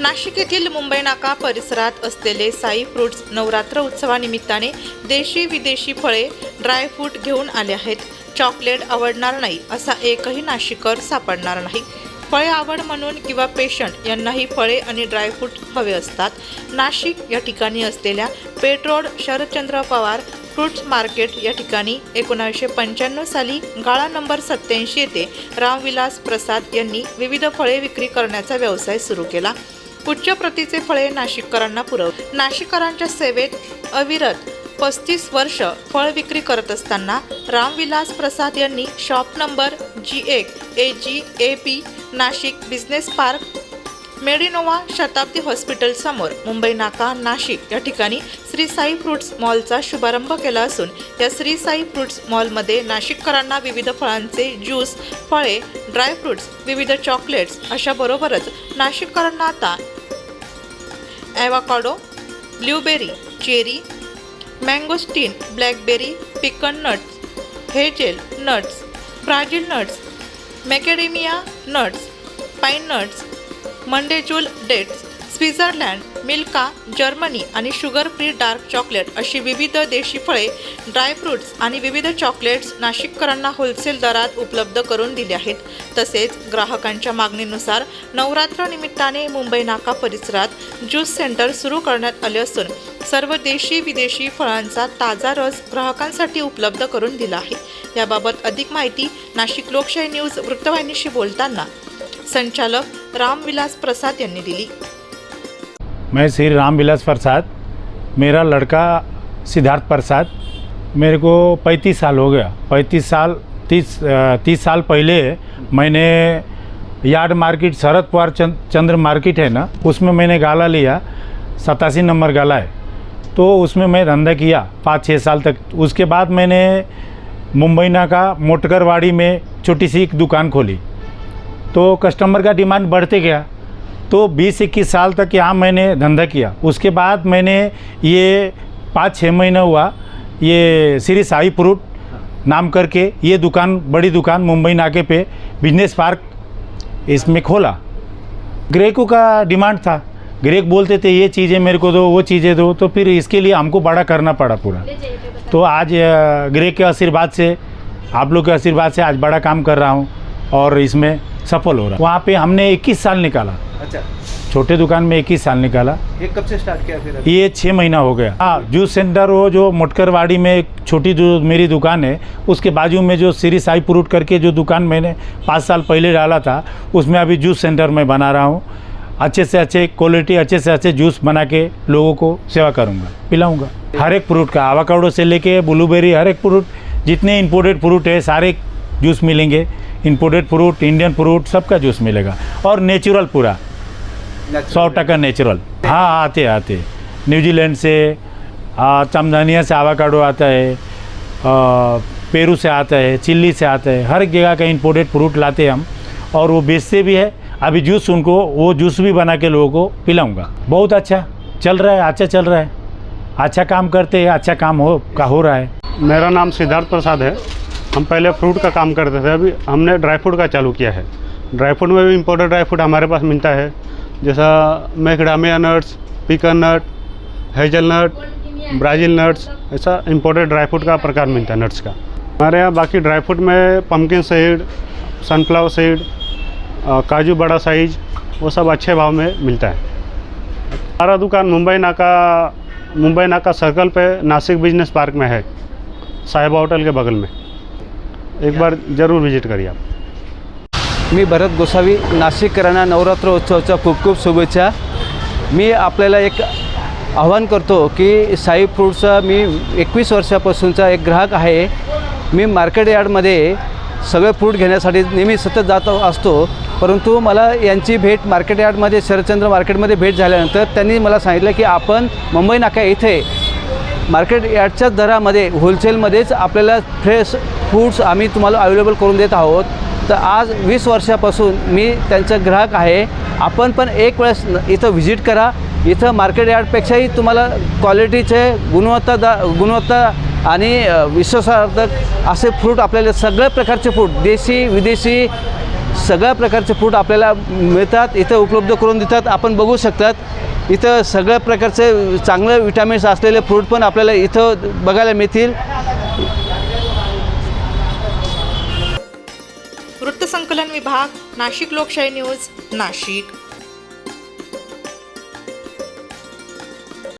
नाशिक येथील मुंबई नाका परिसरात असलेले साई फ्रूट्स नवरात्र उत्सवानिमित्ताने देशी विदेशी फळे ड्रायफ्रूट घेऊन आले आहेत। चॉकलेट आवडणार नाही असा एकही नाशिकर सापडणार नाही। फळे आवड म्हणून किंवा पेशंट यांनाही फळे आणि ड्रायफ्रूट हवे असतात। नाशिक या ठिकाणी असलेल्या Peth road Sharadchandra Pawar fruits market या ठिकाणी 1995 साली गाळा नंबर 87 येथे रामविलास प्रसाद यांनी विविध फळे विक्री करण्याचा व्यवसाय सुरू केला। उच्च प्रतीचे फळे नाशिककरांना पुरवत नाशिककरांच्या सेवेत अविरत 35 वर्ष फळ विक्री करत असताना रामविलास प्रसाद यांनी shop number G1 AGAP Nashik business park Medinova Shatabdi hospital समोर मुंबई नाका नाशिक या ठिकाणी श्री साई फ्रूट्स मॉलचा शुभारंभ केला असून या श्री साई फ्रूट्स मॉलमध्ये नाशिककरांना विविध फळांचे ज्यूस, फळे, ड्रायफ्रूट्स, विविध चॉकलेट्स अशा बरोबरच नाशिककरांना आता avocado, blueberry, cherry, mangosteen, blackberry, pecan nuts, hazelnuts, Brazil nuts, macadamia nuts, pine nuts, medjool dates, Switzerland, Milka, Germany आणि शुगर फ्री डार्क चॉकलेट अशी विविध देशी फळे, ड्रायफ्रूट्स आणि विविध चॉकलेट्स नाशिककरांना होलसेल दरात उपलब्ध करून दिले आहेत। तसेच ग्राहकांच्या मागणीनुसार नवरात्र निमित्ताने मुंबई नाका परिसरात ज्यूस सेंटर सुरू करण्यात आले असून सर्व देशी विदेशी फळांचा ताजा रस ग्राहकांसाठी उपलब्ध करून दिला आहे। याबाबत अधिक माहिती नाशिक लोकशाही न्यूज वृत्तवाहिनीशी बोलताना संचालक रामविलास प्रसाद यांनी दिली। मैं श्री रामविलास प्रसाद, मेरा लड़का सिद्धार्थ प्रसाद, मेरे को 35 साल हो गया। 30 साल पहले मैंने यार्ड मार्केट शरद पवार चंद्र मार्केट है ना, उसमें मैंने गाला लिया। 87 नंबर गाला है, तो उसमें मैं धंधा किया 5-6 साल तक। उसके बाद मैंने मुंबई नाका मोटकरवाड़ी में छोटी सी एक दुकान खोली, तो कस्टमर का डिमांड बढ़ते गया, तो 20-21 साल तक यहाँ मैंने धंधा किया। उसके बाद मैंने ये 5-6 महीना हुआ ये श्री साई फ्रूट नाम करके ये दुकान, बड़ी दुकान मुंबई नाके पे बिजनेस पार्क इसमें खोला। ग्राहकों का डिमांड था, ग्राहक बोलते थे ये चीज़ें मेरे को दो, वो चीज़ें दो, तो फिर इसके लिए हमको बड़ा करना पड़ा पूरा। तो आज ग्राहक के आशीर्वाद से, आप लोग के आशीर्वाद से आज बड़ा काम कर रहा हूँ और इसमें सफल हो रहा है। वहाँ पे हमने 21 साल निकाला। अच्छा, छोटे दुकान में 21 साल निकाला। ये कब से स्टार्ट किया फिर? ये 6 महीना हो गया। हाँ, जूस सेंटर वो जो मोटकरवाड़ी में एक छोटी जो मेरी दुकान है, उसके बाजू में जो श्री साई फ्रूट करके जो दुकान मैंने 5 साल पहले डाला था, उसमें अभी जूस सेंटर मैं बना रहा हूँ। अच्छे से अच्छे क्वालिटी, अच्छे से अच्छे जूस बना के लोगों को सेवा करूँगा, पिलाऊँगा। हर एक फ्रूट का, एवोकाडो से लेके ब्लूबेरी, हर एक फ्रूट, जितने इम्पोर्टेड फ्रूट है सारे जूस मिलेंगे। इंपोर्टेड फ्रूट, इंडियन फ्रूट, सबका जूस मिलेगा और नेचुरल पूरा 100% नेचुरल। हाँ, आते न्यूजीलैंड से, तंजानिया से एवोकाडो आता है, पेरू से आता है, चिली से आता है, हर जगह का इंपोर्टेड फ्रूट लाते हैं हम और वो बेचते भी है। अभी जूस उनको, वो जूस भी बना के लोगों को पिलाऊंगा। बहुत अच्छा चल रहा है, अच्छा चल रहा है, अच्छा काम करते हैं, अच्छा काम हो रहा है। मेरा नाम सिद्धार्थ प्रसाद है। हम पहले फ्रूट का काम करते थे, अभी हमने ड्राई फ्रूट का चालू किया है। ड्राई फ्रूट में भी इम्पोर्टेड ड्राई फ्रूट हमारे पास मिलता है, जैसा macadamia nuts, pecan nut, hazelnut, Brazil nuts, ऐसा इम्पोर्टेड ड्राई फ्रूट का प्रकार मिलता है नट्स का। हमारे यहाँ बाकी ड्राई फ्रूट में पम्पकिन सीड, सनफ्लावर सीड, काजू बड़ा साइज, वो सब अच्छे भाव में मिलता है। हमारा दुकान मुंबई नाका सर्कल पे नासिक बिजनेस पार्क में है, साहिबा होटल के बगल में। एक बार ज़रूर विजिट करिए आप। मी भरत गोसावी, नाशिककरांना नवरात्र उत्सवाच्या खूप खूप शुभेच्छा। मी आपल्याला एक आव्हान करतो की साई फ्रूटचा मी 21 वर्षापासूनचा एक ग्राहक आहे। मी मार्केट यार्डमध्ये सगळे फ्रूट घेण्यासाठी नेहमी सतत जात असतो, परंतु मला यांची भेट मार्केट यार्डमध्ये शरदचंद्र मार्केटमध्ये भेट झाल्यानंतर त्यांनी मला सांगितलं की आपण मुंबई नाका इथे मार्केट यार्डच्या दरामध्ये होलसेलमध्येच आपल्याला फ्रेश फ्रूट्स आम्ही तुम्हाला अवेलेबल करून देत आहोत। तर आज 20 वर्षापासून मी त्यांचा ग्राहक आहे। आपण पण एक वेळेस इथं व्हिजिट करा। इथं मार्केट यार्डपेक्षाही तुम्हाला क्वालिटीचे गुणवत्ता आणि विश्वासार्हक असे फ्रूट आपल्याला सगळ्या प्रकारचे फ्रूट, देशी विदेशी सगळ्या प्रकारचे फ्रूट आपल्याला मिळतात, इथं उपलब्ध करून देतात. आपण बघू शकतात इथं सगळ्या प्रकारचे चांगले विटॅमिन्स असलेले फ्रूट पण आपल्याला इथं बघायला मिळतील. वृत्तसंकलन विभाग, नाशिक लोकशाही न्यूज, नाशिक.